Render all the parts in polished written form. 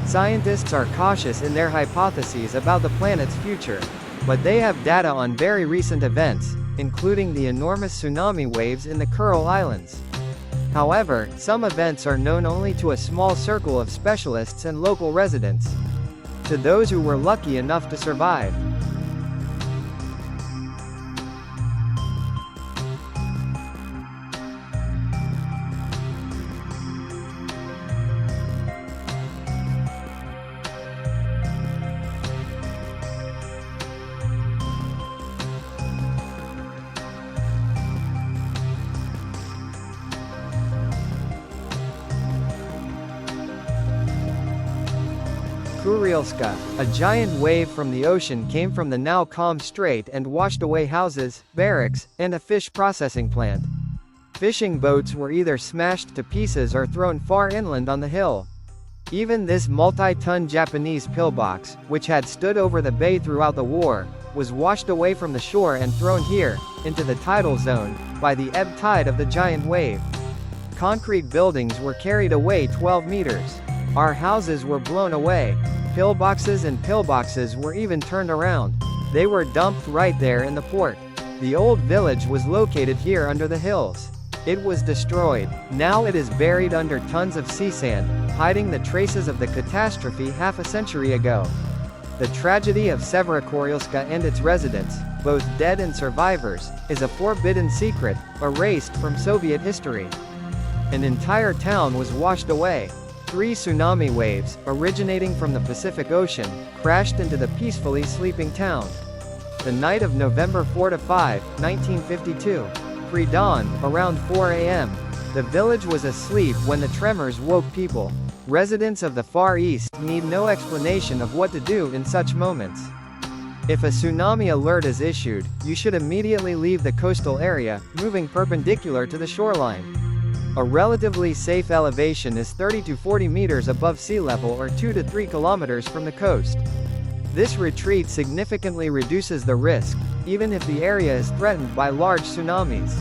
Scientists are cautious in their hypotheses about the planet's future, but they have data on very recent events, including the enormous tsunami waves in the Kuril Islands. However, some events are known only to a small circle of specialists and local residents. To those who were lucky enough to survive. Kurilska, a giant wave from the ocean came from the now calm strait and washed away houses, barracks, and a fish processing plant. Fishing boats were either smashed to pieces or thrown far inland on the hill. Even this multi-ton Japanese pillbox, which had stood over the bay throughout the war, was washed away from the shore and thrown here, into the tidal zone, by the ebb tide of the giant wave. Concrete buildings were carried away 12 meters. Our houses were blown away. Pillboxes and pillboxes were even turned around. They were dumped right there in the port. The old village was located here under the hills. It was destroyed. Now it is buried under tons of sea sand, hiding the traces of the catastrophe half a century ago. The tragedy of Severokurilska and its residents, both dead and survivors, is a forbidden secret, erased from Soviet history. An entire town was washed away. 3 tsunami waves, originating from the Pacific Ocean, crashed into the peacefully sleeping town. The night of November 4–5, 1952. Pre-dawn, around 4 a.m. The village was asleep when the tremors woke people. Residents of the Far East need no explanation of what to do in such moments. If a tsunami alert is issued, you should immediately leave the coastal area, moving perpendicular to the shoreline. A relatively safe elevation is 30 to 40 meters above sea level or 2 to 3 kilometers from the coast. This retreat significantly reduces the risk, even if the area is threatened by large tsunamis.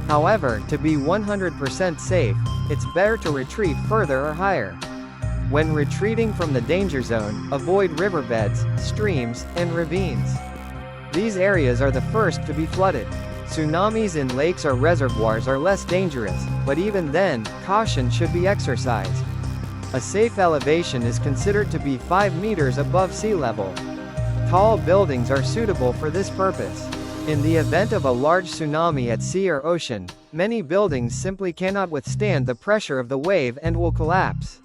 However, to be 100% safe, it's better to retreat further or higher. When retreating from the danger zone, avoid riverbeds, streams, and ravines. These areas are the first to be flooded. Tsunamis in lakes or reservoirs are less dangerous, but even then, caution should be exercised. A safe elevation is considered to be 5 meters above sea level. Tall buildings are suitable for this purpose. In the event of a large tsunami at sea or ocean, many buildings simply cannot withstand the pressure of the wave and will collapse.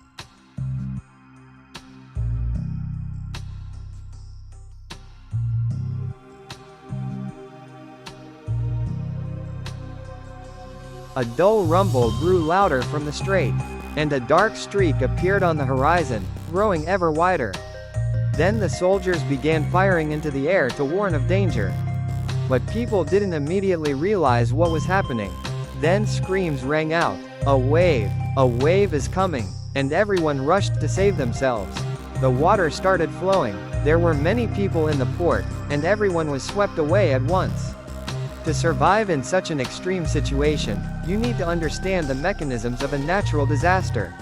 A dull rumble grew louder from the strait, and a dark streak appeared on the horizon, growing ever wider. Then the soldiers began firing into the air to warn of danger. But people didn't immediately realize what was happening. Then screams rang out, "A wave! A wave is coming!" and everyone rushed to save themselves. The water started flowing, there were many people in the port, and everyone was swept away at once. To survive in such an extreme situation, you need to understand the mechanisms of a natural disaster.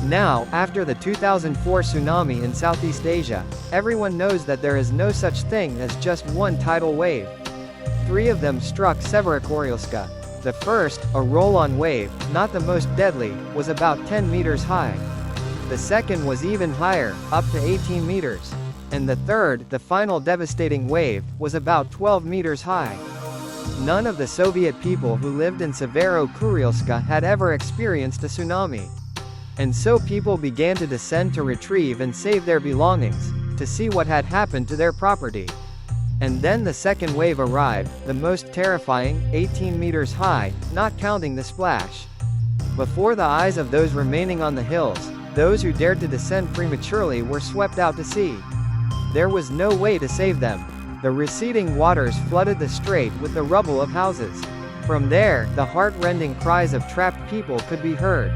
Now, after the 2004 tsunami in Southeast Asia, everyone knows that there is no such thing as just one tidal wave. 3 of them struck Severokurilska. The first, a roll-on wave, not the most deadly, was about 10 meters high. The second was even higher, up to 18 meters. And the third, the final devastating wave, was about 12 meters high. None of the Soviet people who lived in Severokurilska had ever experienced a tsunami. And so people began to descend to retrieve and save their belongings, to see what had happened to their property. And then the second wave arrived, the most terrifying, 18 meters high, not counting the splash. Before the eyes of those remaining on the hills, those who dared to descend prematurely were swept out to sea. There was no way to save them. The receding waters flooded the strait with the rubble of houses. From there, the heart-rending cries of trapped people could be heard.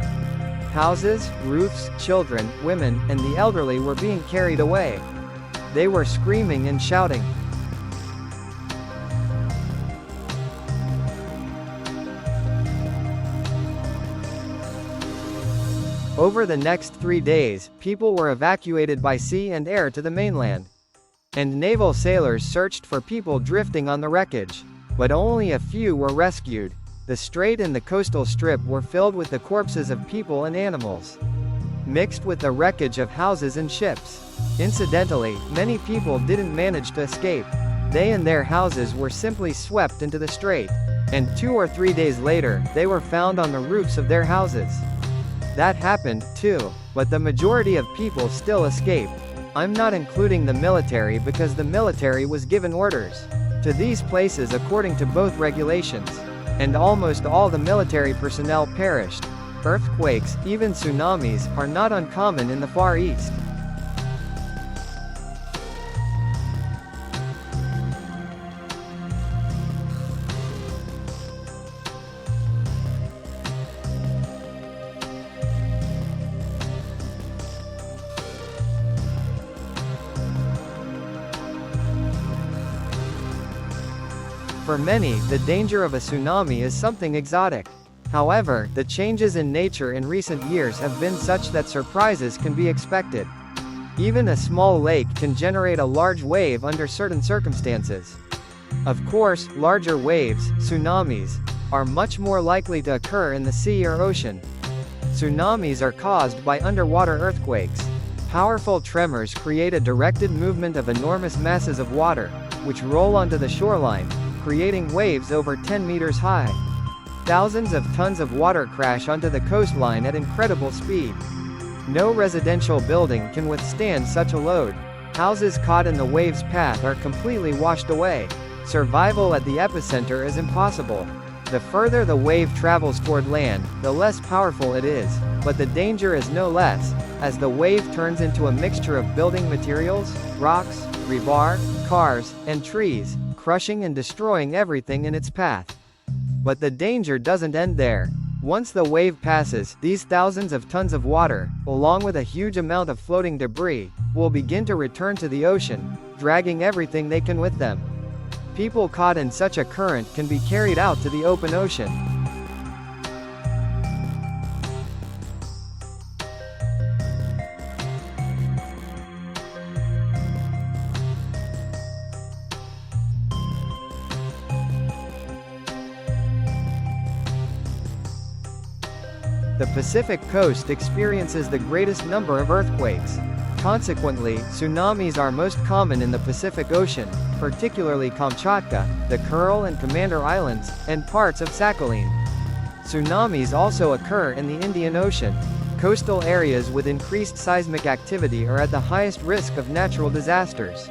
Houses, roofs, children, women, and the elderly were being carried away. They were screaming and shouting. Over the next 3 days, people were evacuated by sea and air to the mainland. And naval sailors searched for people drifting on the wreckage. But only a few were rescued. The strait and the coastal strip were filled with the corpses of people and animals, mixed with the wreckage of houses and ships. Incidentally, many people didn't manage to escape. They and their houses were simply swept into the strait. And 2 or 3 days later, they were found on the roofs of their houses. That happened, too. But the majority of people still escaped. I'm not including the military because the military was given orders to these places according to both regulations. And almost all the military personnel perished. Earthquakes, even tsunamis, are not uncommon in the Far East. For many, the danger of a tsunami is something exotic. However, the changes in nature in recent years have been such that surprises can be expected. Even a small lake can generate a large wave under certain circumstances. Of course, larger waves, tsunamis, are much more likely to occur in the sea or ocean. Tsunamis are caused by underwater earthquakes. Powerful tremors create a directed movement of enormous masses of water, which roll onto the shoreline, creating waves over 10 meters high. Thousands of tons of water crash onto the coastline at incredible speed. No residential building can withstand such a load. Houses caught in the wave's path are completely washed away. Survival at the epicenter is impossible. The further the wave travels toward land, the less powerful it is, but the danger is no less, as the wave turns into a mixture of building materials, rocks, rebar, cars, and trees, crushing and destroying everything in its path. But the danger doesn't end there. Once the wave passes, these thousands of tons of water, along with a huge amount of floating debris, will begin to return to the ocean, dragging everything they can with them. People caught in such a current can be carried out to the open ocean. The Pacific coast experiences the greatest number of earthquakes. Consequently, tsunamis are most common in the Pacific Ocean, particularly Kamchatka, the Kuril and Commander Islands, and parts of Sakhalin. Tsunamis also occur in the Indian Ocean. Coastal areas with increased seismic activity are at the highest risk of natural disasters.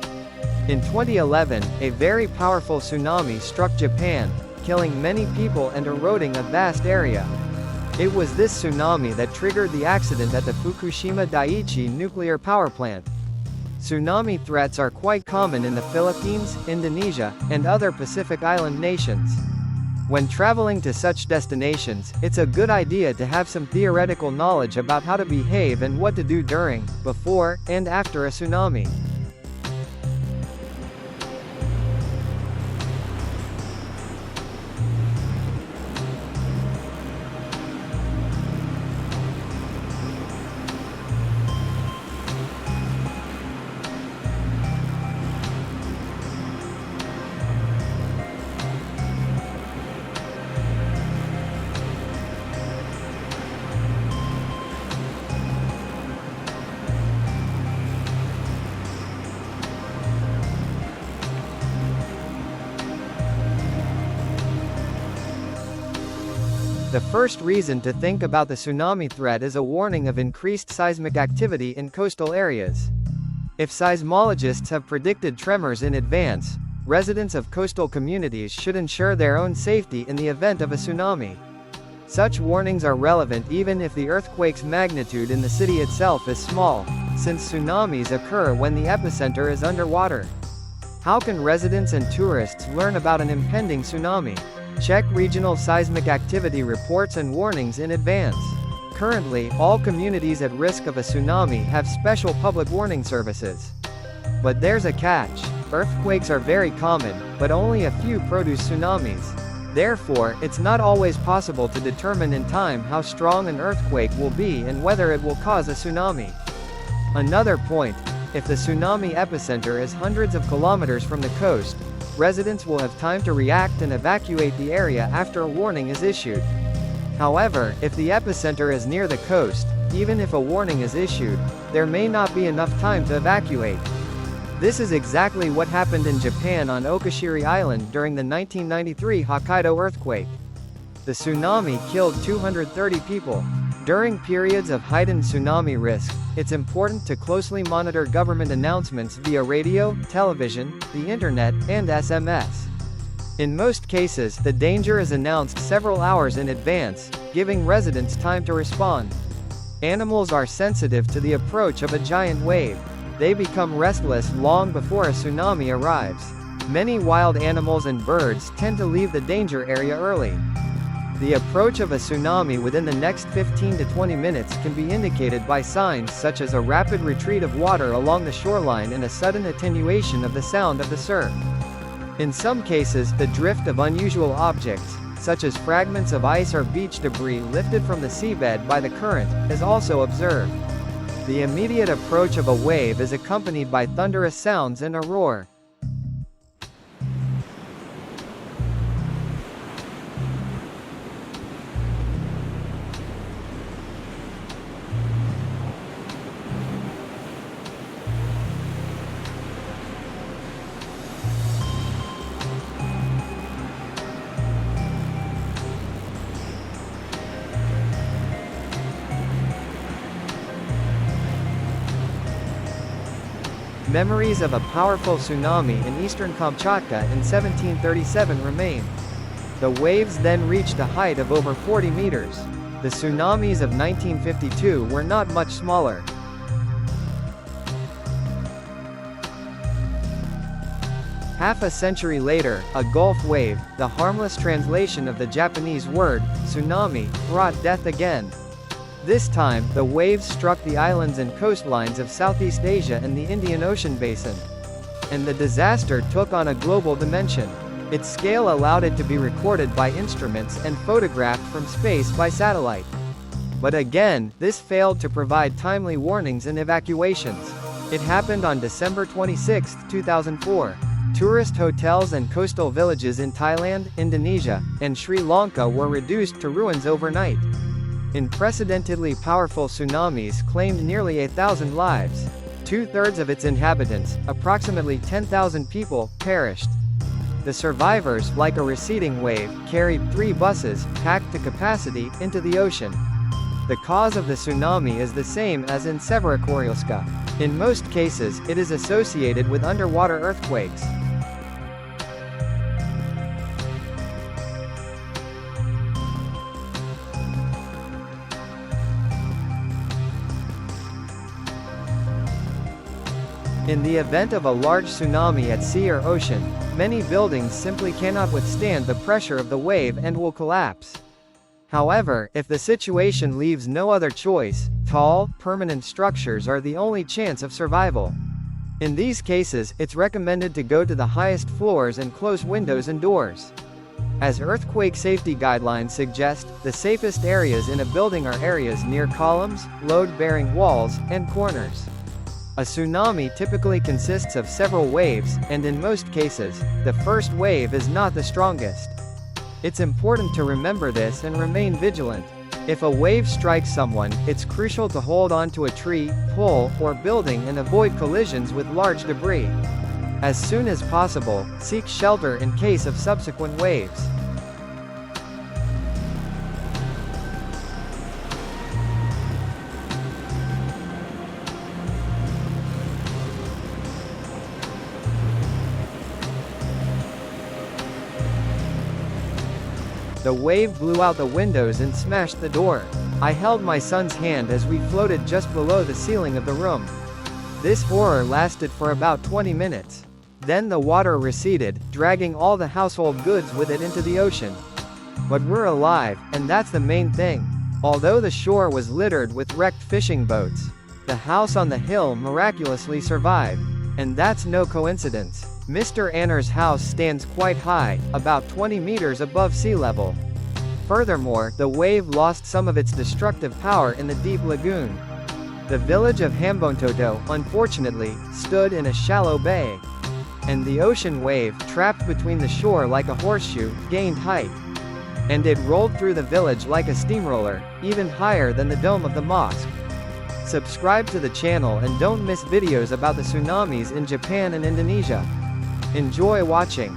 In 2011, a very powerful tsunami struck Japan, killing many people and eroding a vast area. It was this tsunami that triggered the accident at the Fukushima Daiichi nuclear power plant. Tsunami threats are quite common in the Philippines, Indonesia, and other Pacific Island nations. When traveling to such destinations, it's a good idea to have some theoretical knowledge about how to behave and what to do during, before, and after a tsunami. The first reason to think about the tsunami threat is a warning of increased seismic activity in coastal areas. If seismologists have predicted tremors in advance, residents of coastal communities should ensure their own safety in the event of a tsunami. Such warnings are relevant even if the earthquake's magnitude in the city itself is small, since tsunamis occur when the epicenter is underwater. How can residents and tourists learn about an impending tsunami? Check regional seismic activity reports and warnings in advance. Currently, all communities at risk of a tsunami have special public warning services. But there's a catch. Earthquakes are very common, but only a few produce tsunamis. Therefore, it's not always possible to determine in time how strong an earthquake will be and whether it will cause a tsunami. Another point, if the tsunami epicenter is hundreds of kilometers from the coast, residents will have time to react and evacuate the area after a warning is issued. However, if the epicenter is near the coast, even if a warning is issued, there may not be enough time to evacuate. This is exactly what happened in Japan on Okashiri Island during the 1993 Hokkaido earthquake. The tsunami killed 230 people. During periods of heightened tsunami risk, it's important to closely monitor government announcements via radio, television, the internet, and SMS. In most cases, the danger is announced several hours in advance, giving residents time to respond. Animals are sensitive to the approach of a giant wave. They become restless long before a tsunami arrives. Many wild animals and birds tend to leave the danger area early. The approach of a tsunami within the next 15 to 20 minutes can be indicated by signs such as a rapid retreat of water along the shoreline and a sudden attenuation of the sound of the surf. In some cases, the drift of unusual objects, such as fragments of ice or beach debris lifted from the seabed by the current, is also observed. The immediate approach of a wave is accompanied by thunderous sounds and a roar. Memories of a powerful tsunami in eastern Kamchatka in 1737 remain. The waves then reached a height of over 40 meters. The tsunamis of 1952 were not much smaller. Half a century later, a Gulf wave, the harmless translation of the Japanese word, tsunami, brought death again. This time, the waves struck the islands and coastlines of Southeast Asia and the Indian Ocean basin. And the disaster took on a global dimension. Its scale allowed it to be recorded by instruments and photographed from space by satellite. But again, this failed to provide timely warnings and evacuations. It happened on December 26, 2004. Tourist hotels and coastal villages in Thailand, Indonesia, and Sri Lanka were reduced to ruins overnight. Unprecedentedly powerful tsunamis claimed nearly 1,000 lives. Two-thirds of its inhabitants, approximately 10,000 people, perished. The survivors, like a receding wave, carried 3 buses, packed to capacity, into the ocean. The cause of the tsunami is the same as in Evacuation. In most cases, it is associated with underwater earthquakes. In the event of a large tsunami at sea or ocean, many buildings simply cannot withstand the pressure of the wave and will collapse. However, if the situation leaves no other choice, tall, permanent structures are the only chance of survival. In these cases, it's recommended to go to the highest floors and close windows and doors. As earthquake safety guidelines suggest, the safest areas in a building are areas near columns, load-bearing walls, and corners. A tsunami typically consists of several waves, and in most cases, the first wave is not the strongest. It's important to remember this and remain vigilant. If a wave strikes someone, it's crucial to hold on to a tree, pole, or building and avoid collisions with large debris. As soon as possible, seek shelter in case of subsequent waves. The wave blew out the windows and smashed the door. I held my son's hand as we floated just below the ceiling of the room. This horror lasted for about 20 minutes. Then the water receded, dragging all the household goods with it into the ocean. But we're alive, and that's the main thing. Although the shore was littered with wrecked fishing boats, the house on the hill miraculously survived. And that's no coincidence. Mr. Anner's house stands quite high, about 20 meters above sea level. Furthermore, the wave lost some of its destructive power in the deep lagoon. The village of Hambontoto, unfortunately, stood in a shallow bay. And the ocean wave, trapped between the shore like a horseshoe, gained height. And it rolled through the village like a steamroller, even higher than the dome of the mosque. Subscribe to the channel and don't miss videos about the tsunamis in Japan and Indonesia. Enjoy watching.